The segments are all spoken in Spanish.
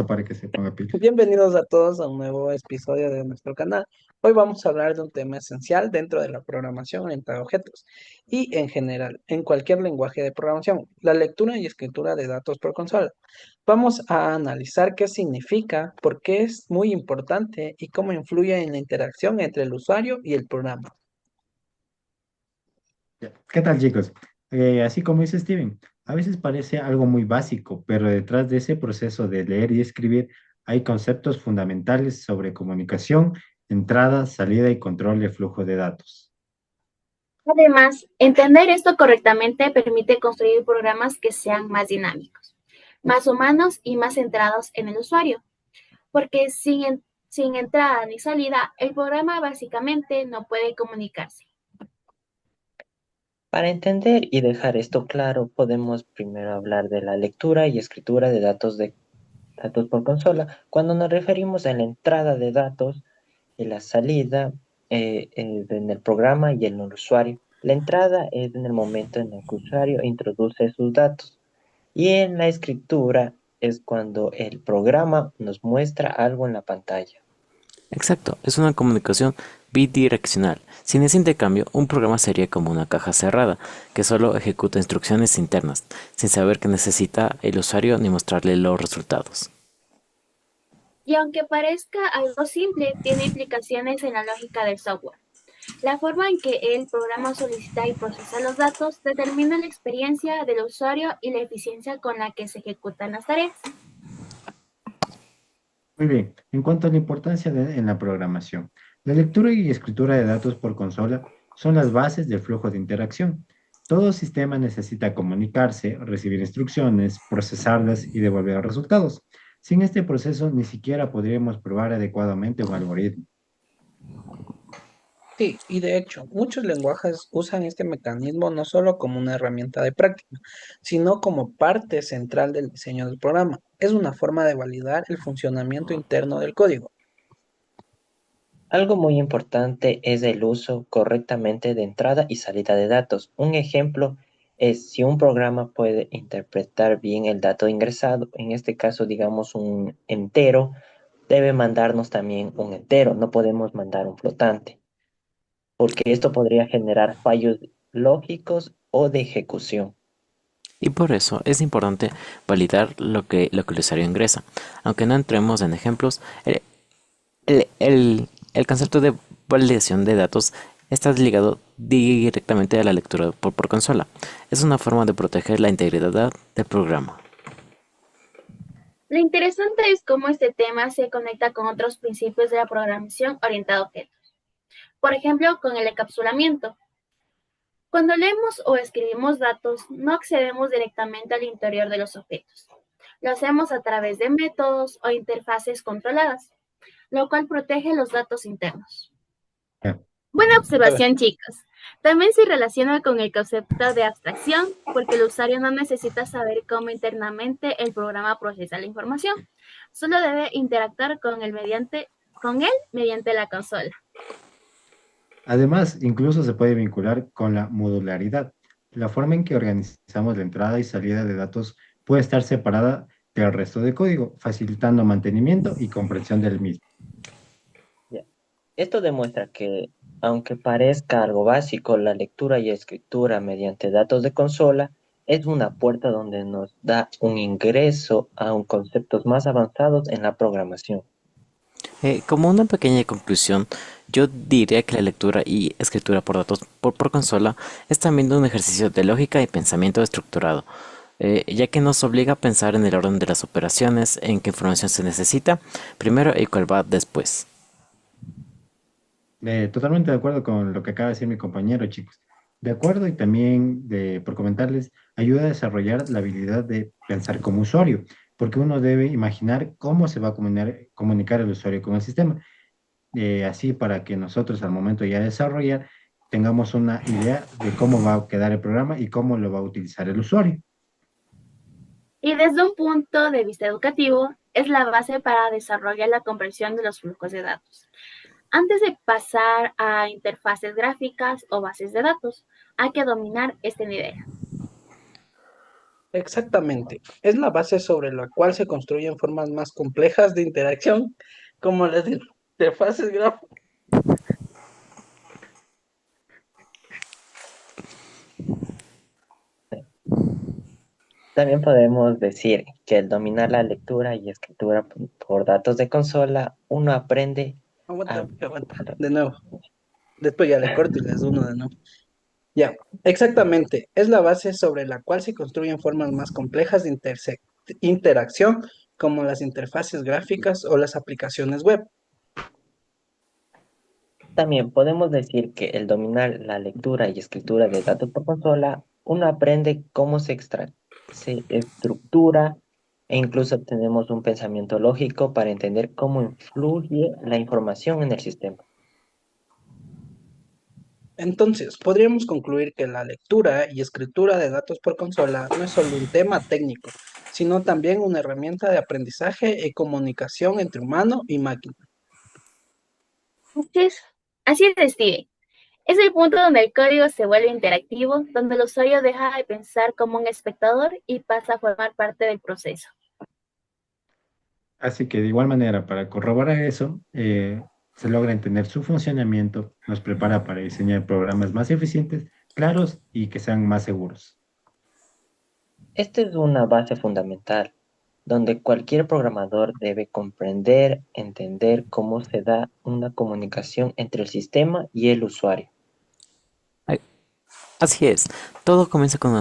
para que se ponga pilas. Bienvenidos a todos a un nuevo episodio de nuestro canal. Hoy vamos a hablar de un tema esencial dentro de la programación orientada a objetos y en general en cualquier lenguaje de programación, la lectura y escritura de datos por consola. Vamos a analizar qué significa, por qué es muy importante y cómo influye en la interacción entre el usuario y el programa. Ya. ¿Qué tal, chicos? Así como dice Steven, a veces parece algo muy básico, pero detrás de ese proceso de leer y escribir hay conceptos fundamentales sobre comunicación, entrada, salida y control de flujo de datos. Además, entender esto correctamente permite construir programas que sean más dinámicos, más humanos y más centrados en el usuario, porque sin entrada ni salida, el programa básicamente no puede comunicarse. Para entender y dejar esto claro, podemos primero hablar de la lectura y escritura de datos por consola, cuando nos referimos a la entrada de datos y la salida en el programa y en el usuario. La entrada es en el momento en el que el usuario introduce sus datos y en la escritura es cuando el programa nos muestra algo en la pantalla. Exacto, es una comunicación bidireccional. Sin ese intercambio, un programa sería como una caja cerrada, que solo ejecuta instrucciones internas, sin saber qué necesita el usuario ni mostrarle los resultados. Y aunque parezca algo simple, tiene implicaciones en la lógica del software. La forma en que el programa solicita y procesa los datos determina la experiencia del usuario y la eficiencia con la que se ejecutan las tareas. Muy bien, en cuanto a la importancia en la programación, la lectura y escritura de datos por consola son las bases del flujo de interacción. Todo sistema necesita comunicarse, recibir instrucciones, procesarlas y devolver resultados. Sin este proceso, ni siquiera podríamos probar adecuadamente un algoritmo. Sí, y de hecho, muchos lenguajes usan este mecanismo no solo como una herramienta de práctica, sino como parte central del diseño del programa. Es una forma de validar el funcionamiento interno del código. Algo muy importante es el uso correctamente de entrada y salida de datos. Un ejemplo es si un programa puede interpretar bien el dato ingresado, en este caso digamos un entero, debe mandarnos también un entero, no podemos mandar un flotante, porque esto podría generar fallos lógicos o de ejecución. Y por eso es importante validar lo que el usuario ingresa. Aunque no entremos en ejemplos, el concepto de validación de datos está ligado directamente a la lectura por consola. Es una forma de proteger la integridad del programa. Lo interesante es cómo este tema se conecta con otros principios de la programación orientada a objetos. Por ejemplo, con el encapsulamiento. Cuando leemos o escribimos datos, no accedemos directamente al interior de los objetos. Lo hacemos a través de métodos o interfaces controladas, lo cual protege los datos internos. Ya. Buena A ver, observación, chicos. También se relaciona con el concepto de abstracción, porque el usuario no necesita saber cómo internamente el programa procesa la información. Solo debe interactuar con él mediante la consola. Además, incluso se puede vincular con la modularidad. La forma en que organizamos la entrada y salida de datos puede estar separada del resto del código, facilitando mantenimiento y comprensión del mismo. Ya. Esto demuestra que, aunque parezca algo básico, la lectura y escritura mediante datos de consola es una puerta donde nos da un ingreso a un conceptos más avanzados en la programación. Como una pequeña conclusión, yo diría que la lectura y escritura por datos por consola es también un ejercicio de lógica y pensamiento estructurado, ya que nos obliga a pensar en el orden de las operaciones, en qué información se necesita primero y cuál va después. Totalmente de acuerdo con lo que acaba de decir mi compañero, chicos. De acuerdo y también por comentarles, ayuda a desarrollar la habilidad de pensar como usuario, porque uno debe imaginar cómo se va a comunicar el usuario con el sistema. Así para que nosotros al momento ya de desarrollar tengamos una idea de cómo va a quedar el programa y cómo lo va a utilizar el usuario. Y desde un punto de vista educativo, es la base para desarrollar la comprensión de los flujos de datos. Antes de pasar a interfaces gráficas o bases de datos, hay que dominar este nivel. Exactamente. Es la base sobre la cual se construyen formas más complejas de interacción, como las interfaces gráficas. También podemos decir que al dominar la lectura y escritura por datos de consola, uno aprende Aguanta, a... aguanta. De nuevo. Después ya le corto y les doy uno de nuevo. Ya, exactamente. Es la base sobre la cual se construyen formas más complejas de interacción, como las interfaces gráficas o las aplicaciones web. También podemos decir que el dominar la lectura y escritura de datos por consola, uno aprende cómo se estructura e incluso tenemos un pensamiento lógico para entender cómo influye la información en el sistema. Entonces, podríamos concluir que la lectura y escritura de datos por consola no es solo un tema técnico, sino también una herramienta de aprendizaje y comunicación entre humano y máquina. Así es, Steve. Es el punto donde el código se vuelve interactivo, donde el usuario deja de pensar como un espectador y pasa a formar parte del proceso. Así que de igual manera, para corroborar eso, se logra entender su funcionamiento, nos prepara para diseñar programas más eficientes, claros y que sean más seguros. Esta es una base fundamental, donde cualquier programador debe comprender, entender cómo se da una comunicación entre el sistema y el usuario. Ay, así es, todo comienza con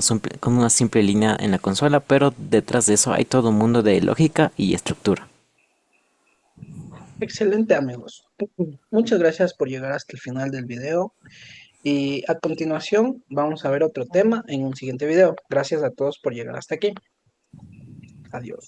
una simple línea en la consola, pero detrás de eso hay todo un mundo de lógica y estructura. Excelente, amigos. Muchas gracias por llegar hasta el final del video. Y a continuación vamos a ver otro tema en un siguiente video. Gracias a todos por llegar hasta aquí. Adiós.